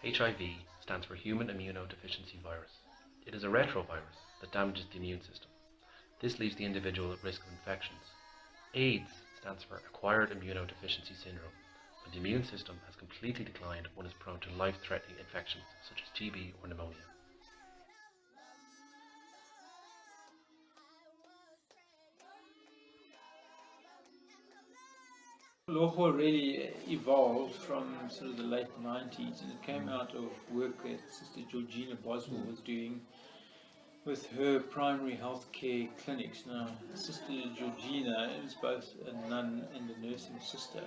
HIV stands for Human Immunodeficiency Virus. It is a retrovirus that damages the immune system. This leaves the individual at risk of infections. AIDS stands for Acquired Immunodeficiency Syndrome. When the immune system has completely declined, one is prone to life-threatening infections such as TB or pneumonia. Local really evolved from sort of the late 90s, and it came out of work that Sister Georgina Boswell was doing with her primary health care clinics. Now, Sister Georgina is both a nun and a nursing sister,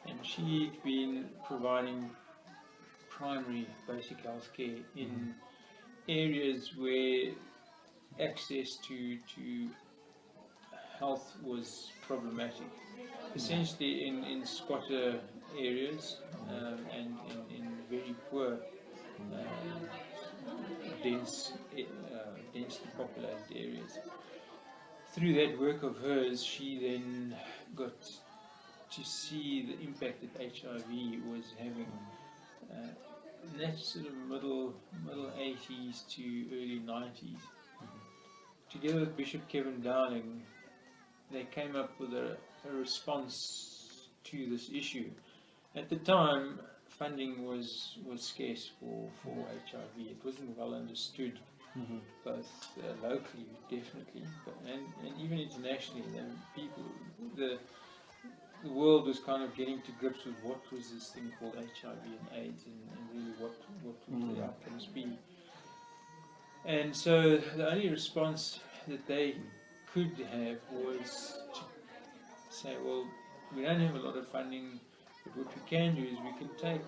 and she'd been providing primary basic health care in areas where access to health was problematic. Essentially in squatter areas and in very poor, densely populated areas. Through that work of hers, she then got to see the impact that HIV was having. In that sort of middle 80s to early 90s. Together with Bishop Kevin Dowling, they came up with a response to this issue. At the time, funding was scarce for HIV. It wasn't well understood, both locally, definitely, and even internationally. The world was kind of getting to grips with what was this thing called HIV and AIDS, and really what would the outcomes be. And so the only response that they could have was to say, well, we don't have a lot of funding, but what we can do is we can take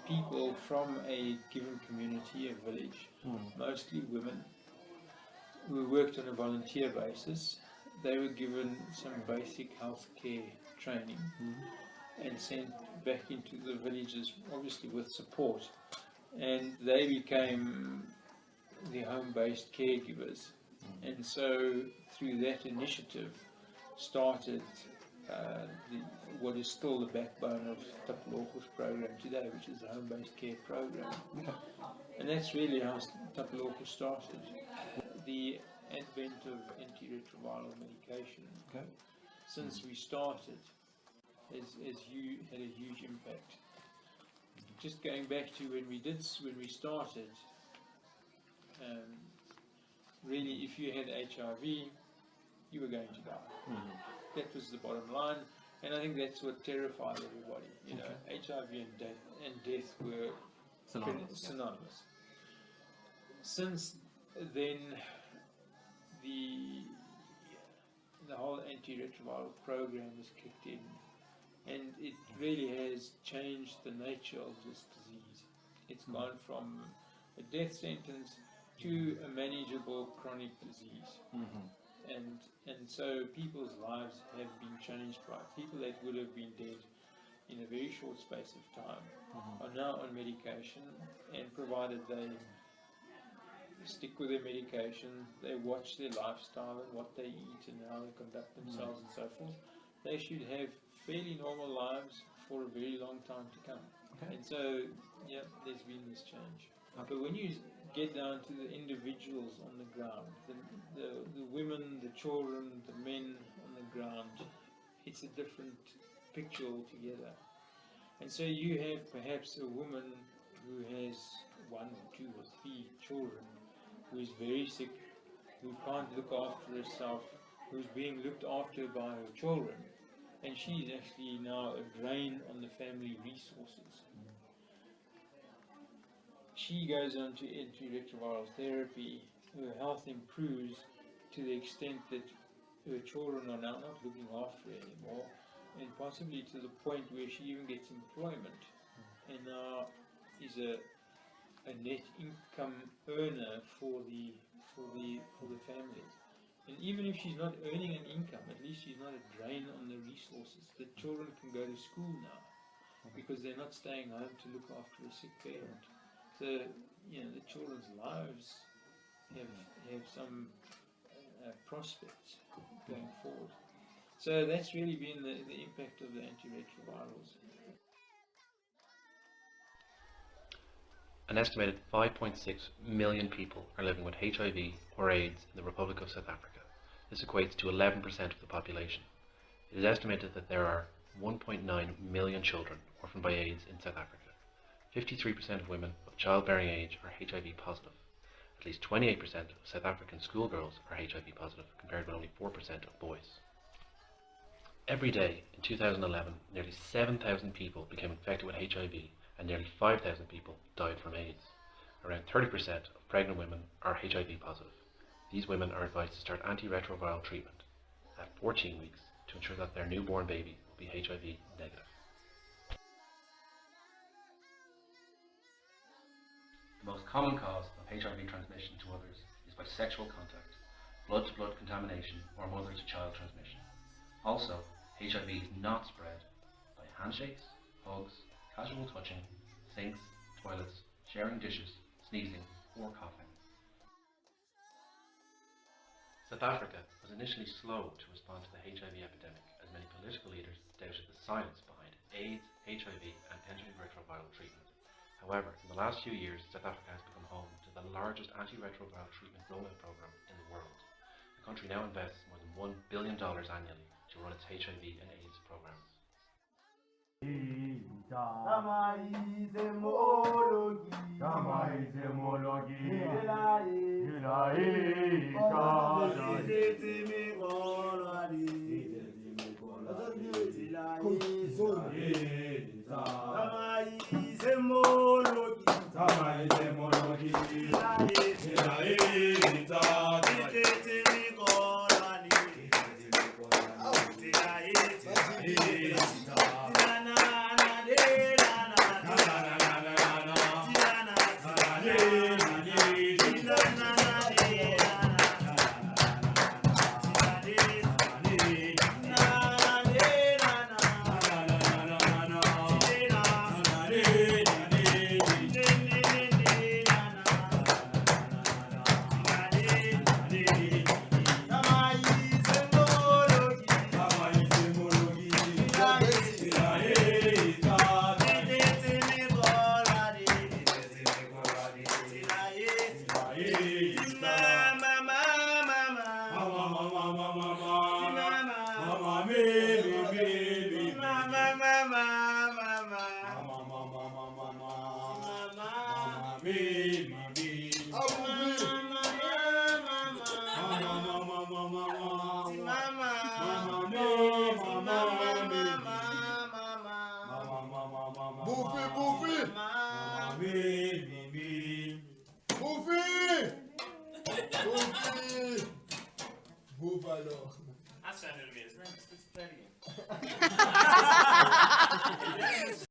people from a given community, a village, mostly women, who worked on a volunteer basis. They were given some basic health care training and sent back into the villages, obviously with support, and they became the home-based caregivers. And so through that initiative started what is still the backbone of Tapologo's program today, which is a home-based care program. And that's really how Tapologo started. The advent of antiretroviral medication, since we started, has had a huge impact. Just going back to when we started, really, if you had HIV, you were going to die. That was the bottom line, and I think that's what terrified everybody. You know, HIV and death were synonymous. Since then, the whole antiretroviral program was kicked in, and it really has changed the nature of this disease. It's gone from a death sentence to a manageable chronic disease. And so people's lives have been changed by it. People that would have been dead in a very short space of time are now on medication, and provided they stick with their medication, they watch their lifestyle and what they eat and how they conduct themselves and so forth, they should have fairly normal lives for a very long time to come. And so, yeah, there's been this change. But when you get down to the individuals on the ground, the women, the children, the men on the ground, it's a different picture altogether. And so you have perhaps a woman who has 1 or 2 or 3 children, who is very sick, who can't look after herself, who's being looked after by her children, and she's actually now a drain on the family resources. She goes on to antiretroviral therapy, her health improves to the extent that her children are now not looking after her anymore, and possibly to the point where she even gets employment, and now is a net income earner for the family. And even if she's not earning an income, at least she's not a drain on the resources. The children can go to school now because they're not staying home to look after a sick parent. So, you know, the children's lives have some prospects going forward. So that's really been the impact of the antiretrovirals. An estimated 5.6 million people are living with HIV or AIDS in the Republic of South Africa. This equates to 11% of the population. It is estimated that there are 1.9 million children orphaned by AIDS in South Africa. 53% of women of childbearing age are HIV positive. At least 28% of South African schoolgirls are HIV positive, compared with only 4% of boys. Every day in 2011, nearly 7,000 people became infected with HIV and nearly 5,000 people died from AIDS. Around 30% of pregnant women are HIV positive. These women are advised to start antiretroviral treatment at 14 weeks to ensure that their newborn baby will be HIV negative. The most common cause of HIV transmission to others is by sexual contact, blood-to-blood contamination, or mother-to-child transmission. Also, HIV is not spread by handshakes, hugs, casual touching, sinks, toilets, sharing dishes, sneezing, or coughing. South Africa was initially slow to respond to the HIV epidemic, as many political leaders doubted the science behind AIDS, HIV, and antiretroviral treatment. However, in the last few years, South Africa has become home to the largest antiretroviral treatment rollout program in the world. The country now invests more than $1 billion annually to run its HIV and AIDS programs. Ça, c'est un